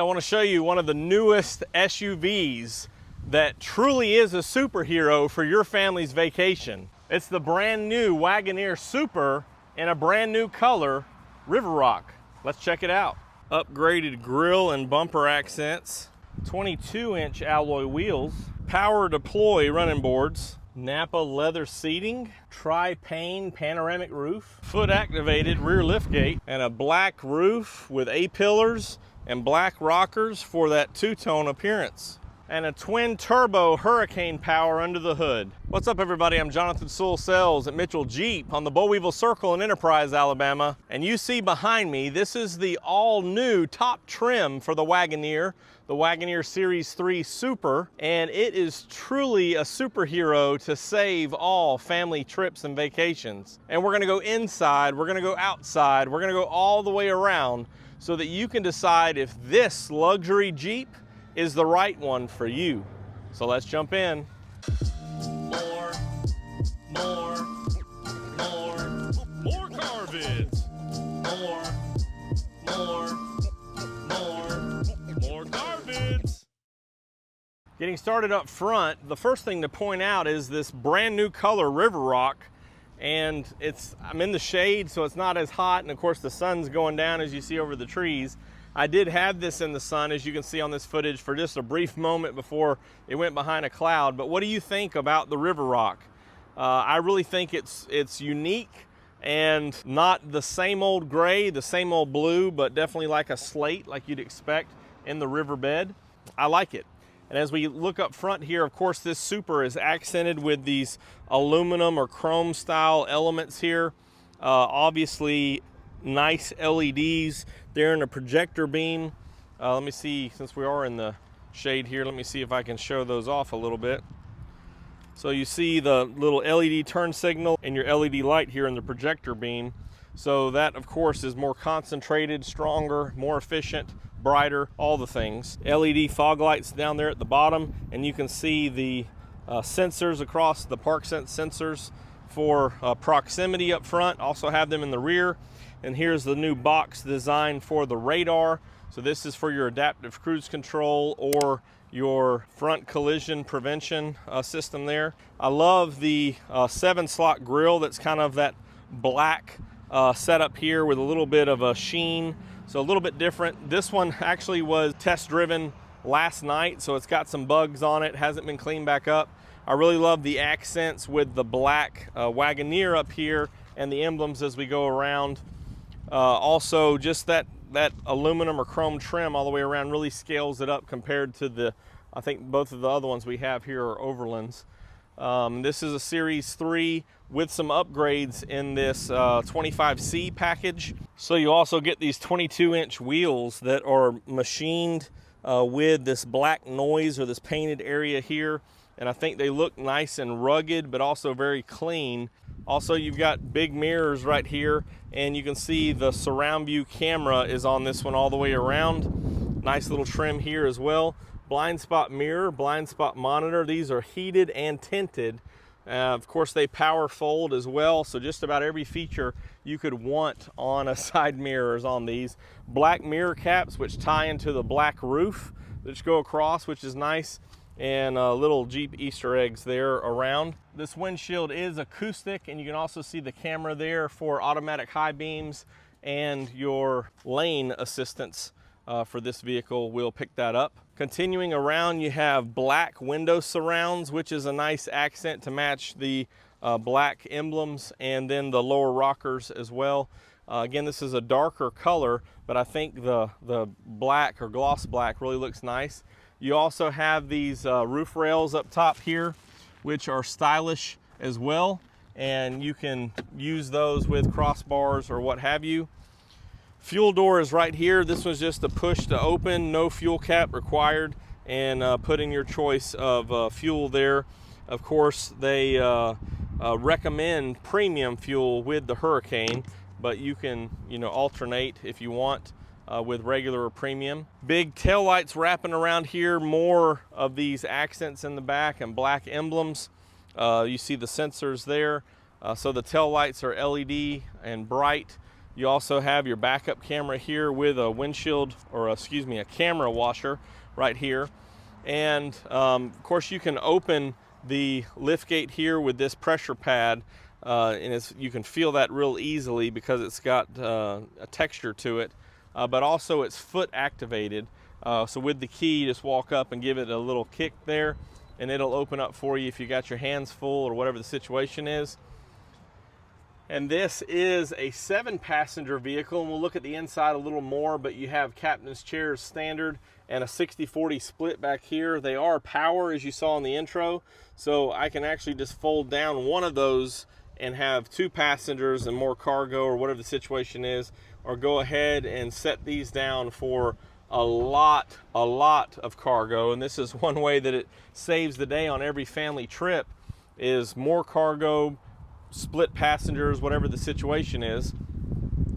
I want to show you one of the newest SUVs that truly is a superhero for your family's vacation. It's the brand new Wagoneer Super in a brand new color, River Rock. Let's check it out. Upgraded grille and bumper accents, 22-inch alloy wheels, power deploy running boards, Nappa leather seating, Tri-Pane Panoramic roof, foot activated rear liftgate, and a black roof with A-pillars and black rockers for that two-tone appearance, and a twin turbo hurricane power under the hood. What's up everybody, I'm Jonathan Sewell Sales at Mitchell Jeep on the Boll Weevil Circle in Enterprise, Alabama. And you see behind me, this is the all new top trim for the Wagoneer Series 3 Super, and it is truly a superhero to save all family trips and vacations. And we're gonna go inside, we're gonna go outside, we're gonna go all the way around so that you can decide if this luxury Jeep is the right one for you. So let's jump in. More car vids. More car vids. Getting started up front, the first thing to point out is this brand new color River Rock, and I'm in the shade so it's not as hot, and of course the sun's going down as you see over the trees. I did have this in the sun, as you can see on this footage, for just a brief moment before it went behind a cloud. But what do you think about the River Rock? I really think it's unique and not the same old gray, the same old blue, but definitely like a slate like you'd expect in the riverbed. I like it. And as we look up front here, of course, this Super is accented with these aluminum or chrome style elements here. Obviously, nice LEDs there in a projector beam. Let me see, since we are in the shade here, let me see if I can show those off a little bit. So you see the little LED turn signal and your LED light here in the projector beam. So that, of course, is more concentrated, stronger, more efficient, brighter, all the things. LED fog lights down there at the bottom, and you can see the sensors across the park sense sensors for proximity up front. Also have them in the rear. And here's the new box design for the radar. So this is for your adaptive cruise control or your front collision prevention system there. I love the 7-slot grille that's kind of that black setup here with a little bit of a sheen. So a little bit different. This one actually was test driven last night, so it's got some bugs on it, hasn't been cleaned back up. I really love the accents with the black Wagoneer up here and the emblems as we go around. Also, just that aluminum or chrome trim all the way around really scales it up compared to I think both of the other ones we have here are Overlands. This is a Series 3 with some upgrades in this 25C package. So you also get these 22-inch wheels that are machined with this black noise or this painted area here. And I think they look nice and rugged, but also very clean. Also, you've got big mirrors right here, and you can see the surround view camera is on this one all the way around. Nice little trim here as well. Blind spot mirror, blind spot monitor. These are heated and tinted. Of course, they power fold as well, so just about every feature you could want on a side mirror is on these. Black mirror caps, which tie into the black roof that just go across, which is nice. And little Jeep Easter eggs there around. This windshield is acoustic, and you can also see the camera there for automatic high beams, and your lane assistance for this vehicle will pick that up. Continuing around, you have black window surrounds, which is a nice accent to match the black emblems, and then the lower rockers as well. Again, this is a darker color, but I think the black or gloss black really looks nice. You also have these roof rails up top here, which are stylish as well, and you can use those with crossbars or what have you. Fuel door is right here. This was just a push to open, no fuel cap required, and put in your choice of fuel there. Of course, they recommend premium fuel with the Hurricane, but you can alternate if you want. With regular or premium. Big tail lights wrapping around here, more of these accents in the back and black emblems. You see the sensors there. So the tail lights are LED and bright. You also have your backup camera here with a windshield, or excuse me, a camera washer right here. And of course you can open the liftgate here with this pressure pad, and you can feel that real easily because it's got a texture to it, but also it's foot activated. So with the key, just walk up and give it a little kick there, and it'll open up for you if you got your hands full or whatever the situation is. And this is a 7-passenger vehicle, and we'll look at the inside a little more, but you have captain's chairs standard and a 60-40 split back here. They are power, as you saw in the intro, so I can actually just fold down one of those and have 2 passengers and more cargo or whatever the situation is, or go ahead and set these down for a lot of cargo. And this is one way that it saves the day on every family trip, is more cargo, split passengers, whatever the situation is.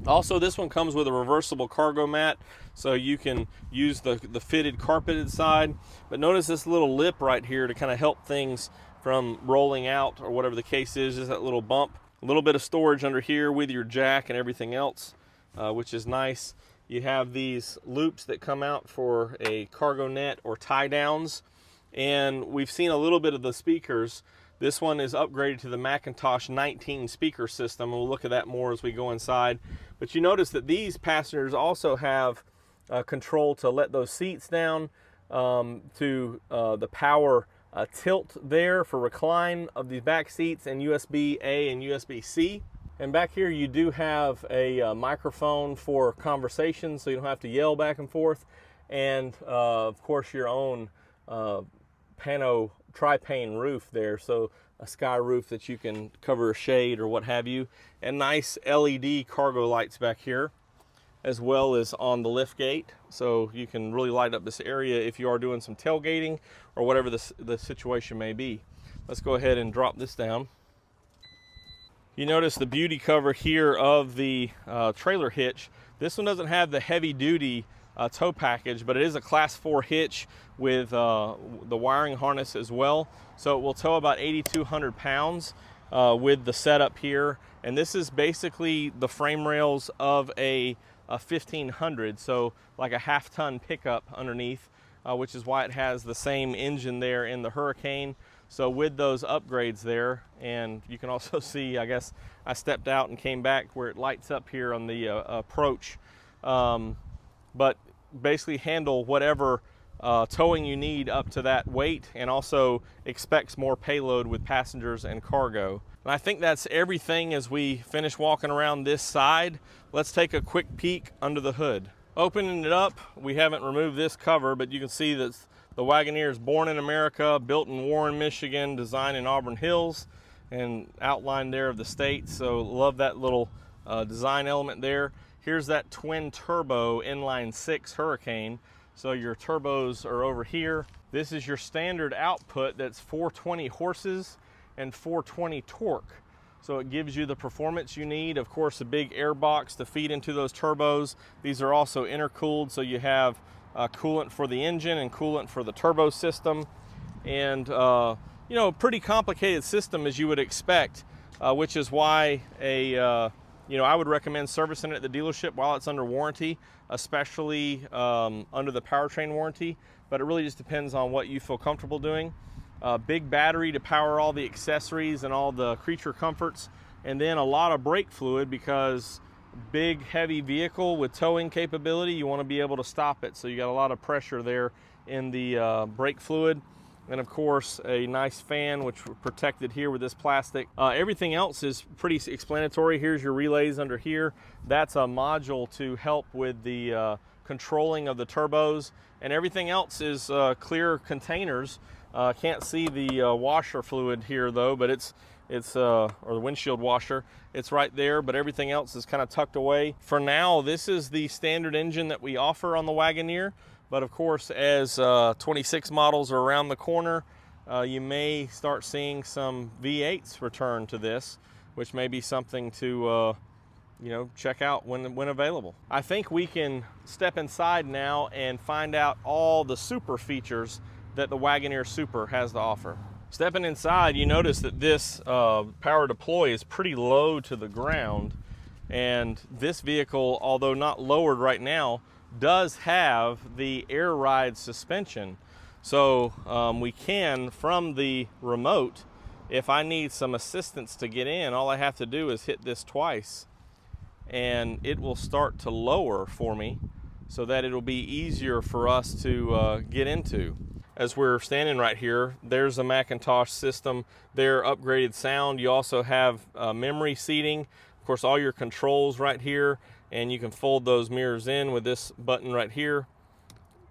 Also, this one comes with a reversible cargo mat, so you can use the fitted carpeted side. But notice this little lip right here to kind of help things from rolling out or whatever the case is, just that little bump. A little bit of storage under here with your jack and everything else, which is nice. You have these loops that come out for a cargo net or tie downs, and we've seen a little bit of the speakers. This one is upgraded to the McIntosh 19 speaker system, and we'll look at that more as we go inside. But you notice that these passengers also have control to let those seats down, to the power tilt there for recline of these back seats, and USB-A and USB-C. And back here you do have a microphone for conversation, so you don't have to yell back and forth. And of course your own Tri-Pane roof there, so a sky roof that you can cover a shade or what have you. And nice LED cargo lights back here, as well as on the liftgate, so you can really light up this area if you are doing some tailgating or whatever the situation may be. Let's go ahead and drop this down. You notice the beauty cover here of the trailer hitch. This one doesn't have the heavy duty tow package, but it is a class 4 hitch with the wiring harness as well. So it will tow about 8,200 pounds with the setup here. And this is basically the frame rails of a 1500, so like a half-ton pickup underneath, which is why it has the same engine there in the Hurricane. So with those upgrades there, and you can also see, I guess I stepped out and came back where it lights up here on the approach. But basically handle whatever towing you need up to that weight, and also expects more payload with passengers and cargo. And I think that's everything as we finish walking around this side. Let's take a quick peek under the hood. Opening it up, we haven't removed this cover, but you can see that the Wagoneer is born in America, built in Warren, Michigan, designed in Auburn Hills, and outline there of the state. So love that little design element there. Here's that twin turbo inline 6 Hurricane. So your turbos are over here. This is your standard output that's 420 horses and 420 torque. So it gives you the performance you need. Of course, a big air box to feed into those turbos. These are also intercooled, so you have coolant for the engine and coolant for the turbo system. And you know, pretty complicated system as you would expect, which is why you know, I would recommend servicing it at the dealership while it's under warranty, especially under the powertrain warranty. But it really just depends on what you feel comfortable doing. Big battery to power all the accessories and all the creature comforts, and then a lot of brake fluid, because big heavy vehicle with towing capability, you want to be able to stop it, so you got a lot of pressure there in the brake fluid. And of course a nice fan, which we're protected here with this plastic. Everything else is pretty explanatory. Here's your relays under here. That's a module to help with the controlling of the turbos, and everything else is clear containers. Can't see the washer fluid here though, but it's or the windshield washer, it's right there, but everything else is kind of tucked away. For now, this is the standard engine that we offer on the Wagoneer, but of course, as 26 models are around the corner, you may start seeing some V8s return to this, which may be something to you know, check out when available. I think we can step inside now and find out all the super features that the Wagoneer Super has to offer. Stepping inside, you notice that this power deploy is pretty low to the ground, And this vehicle, although not lowered right now, does have the air ride suspension. So we can, from the remote, if I need some assistance to get in, all I have to do is hit this twice and it will start to lower for me so that it'll be easier for us to get into. As we're standing right here, there's a McIntosh system, their upgraded sound. You also have memory seating, of course, all your controls right here, and you can fold those mirrors in with this button right here.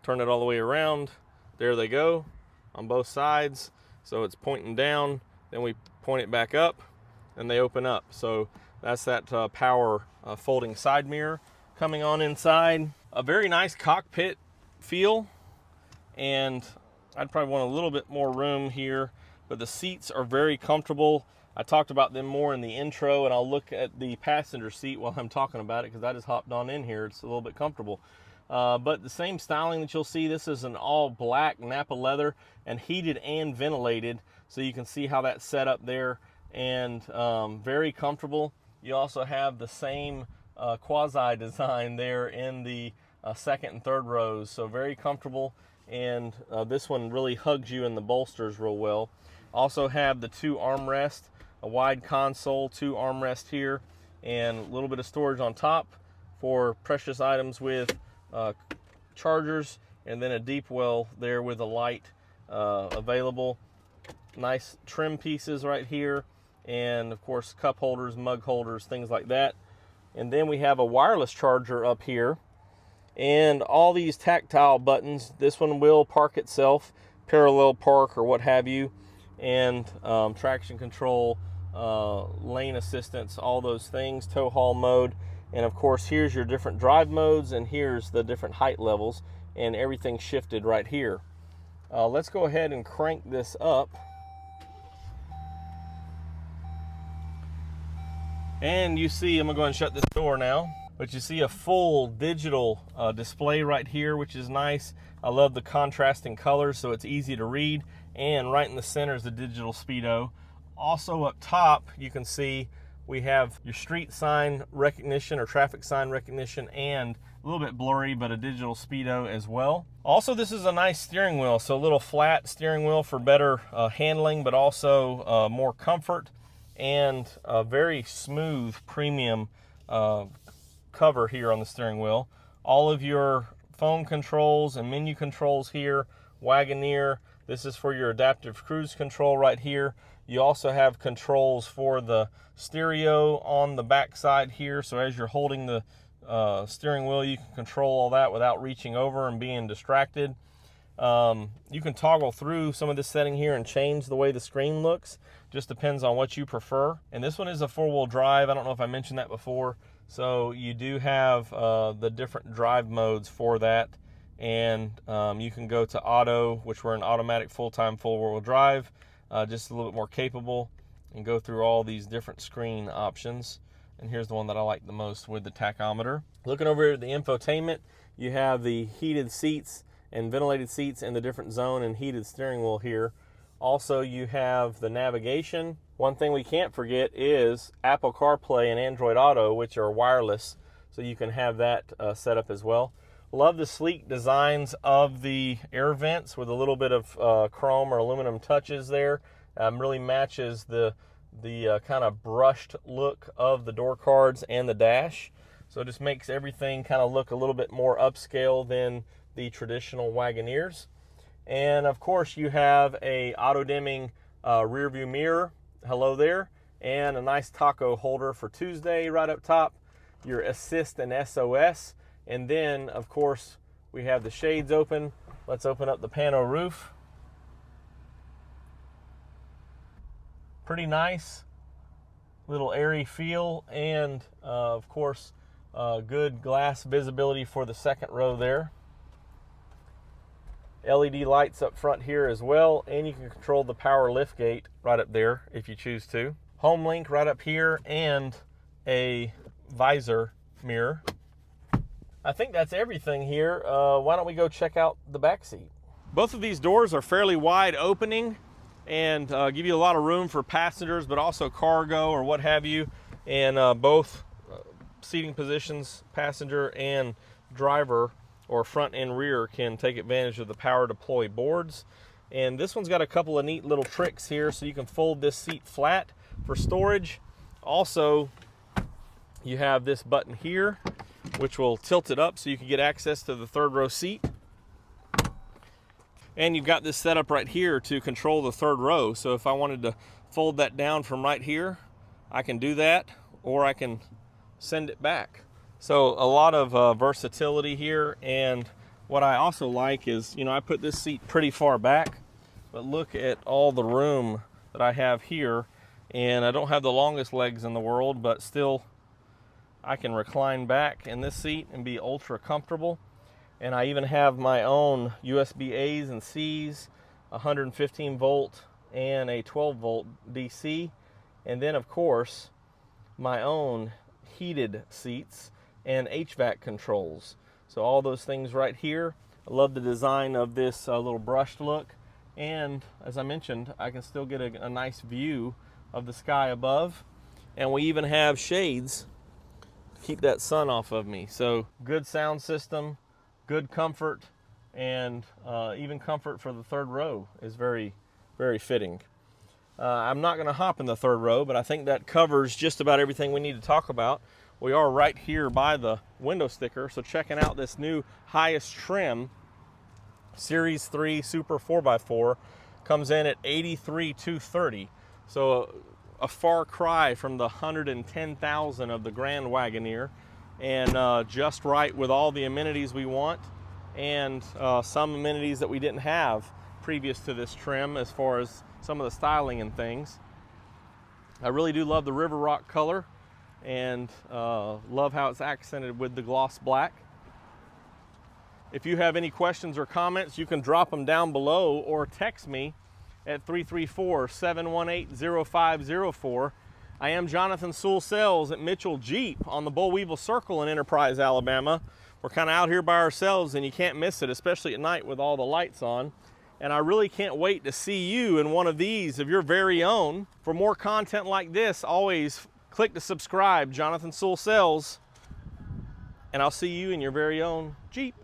Turn it all the way around. There they go on both sides. So it's pointing down, then we point it back up and they open up. So that's that power folding side mirror coming on inside. A very nice cockpit feel, and I'd probably want a little bit more room here, but the seats are very comfortable. I talked about them more in the intro, and I'll look at the passenger seat while I'm talking about it because I just hopped on in here. It's a little bit comfortable. But the same styling that you'll see, this is an all black Nappa leather and heated and ventilated. So you can see how that's set up there, and very comfortable. You also have the same quasi design there in the second and third rows. So very comfortable, and this one really hugs you in the bolsters real well. Also have the two armrests, a wide console, two armrests here, and a little bit of storage on top for precious items with chargers, and then a deep well there with a light available. Nice trim pieces right here, and of course cup holders, mug holders, things like that. And then we have a wireless charger up here, and all these tactile buttons. This one will park itself, parallel park or what have you, and traction control, lane assistance, all those things, tow haul mode. And of course, here's your different drive modes, and here's the different height levels, and everything shifted right here. Let's go ahead and crank this up. And you see, I'm gonna go ahead and shut this door now, but you see a full digital display right here, which is nice. I love the contrasting colors, so it's easy to read. And right in the center is the digital speedo. Also up top, you can see we have your street sign recognition or traffic sign recognition, and a little bit blurry, but a digital speedo as well. Also, this is a nice steering wheel, so a little flat steering wheel for better handling, but also more comfort, and a very smooth premium cover here on the steering wheel. All of your phone controls and menu controls here, Wagoneer. This is for your adaptive cruise control right here. You also have controls for the stereo on the back side here, so as you're holding the steering wheel, you can control all that without reaching over and being distracted. You can toggle through some of this setting here and change the way the screen looks. Just depends on what you prefer. And this one is a four-wheel drive. I don't know if I mentioned that before. So you do have the different drive modes for that. And you can go to auto, which we're an automatic full-time four-wheel drive, just a little bit more capable, and go through all these different screen options. And here's the one that I like the most with the tachometer. Looking over here at the infotainment, you have the heated seats and ventilated seats in the different zone and heated steering wheel here. Also, you have the navigation. One thing we can't forget is Apple CarPlay and Android Auto, which are wireless, so you can have that set up as well. Love the sleek designs of the air vents with a little bit of chrome or aluminum touches there. Really matches the kind of brushed look of the door cards and the dash. So it just makes everything kind of look a little bit more upscale than the traditional Wagoneers. And of course, you have a auto-dimming rear view mirror. Hello there. And a nice taco holder for Tuesday right up top. Your assist and SOS. And then, of course, we have the shades open. Let's open up the pano roof. Pretty nice. Little airy feel. And, of course, good glass visibility for the second row there. LED lights up front here as well, and you can control the power liftgate right up there if you choose to. Home link right up here, and a visor mirror. I think that's everything here. Why don't we go check out the back seat? Both of these doors are fairly wide opening and give you a lot of room for passengers, but also cargo or what have you. And both seating positions, passenger and driver, or front and rear, can take advantage of the power deploy boards. And this one's got a couple of neat little tricks here, so you can fold this seat flat for storage. Also, you have this button here, which will tilt it up so you can get access to the third row seat. And you've got this setup right here to control the third row. So if I wanted to fold that down from right here, I can do that, or I can send it back. So a lot of versatility here. And what I also like is, I put this seat pretty far back, but look at all the room that I have here. And I don't have the longest legs in the world, but still I can recline back in this seat and be ultra comfortable. And I even have my own USB A's and C's, 115 volt and a 12 volt DC. And then of course, my own heated seats and HVAC controls. So all those things right here. I love the design of this little brushed look. And as I mentioned, I can still get a nice view of the sky above. And we even have shades to keep that sun off of me. So good sound system, good comfort, and even comfort for the third row is very, very fitting. I'm not going to hop in the third row, but I think that covers just about everything we need to talk about. We are right here by the window sticker, so checking out this new highest trim, Series 3 Super 4x4, comes in at $83,230. So a far cry from the $110,000 of the Grand Wagoneer, and just right with all the amenities we want, and some amenities that we didn't have previous to this trim as far as some of the styling and things. I really do love the River Rock color, and love how it's accented with the gloss black. If you have any questions or comments, you can drop them down below or text me at 334-718-0504. I am Jonathan Sewell Sales at Mitchell Jeep on the Bull Weevil Circle in Enterprise, Alabama. We're kind of out here by ourselves, and you can't miss it, especially at night with all the lights on. And I really can't wait to see you in one of these of your very own. For more content like this, always click to subscribe, Jonathan Sewell Sales, and I'll see you in your very own Jeep.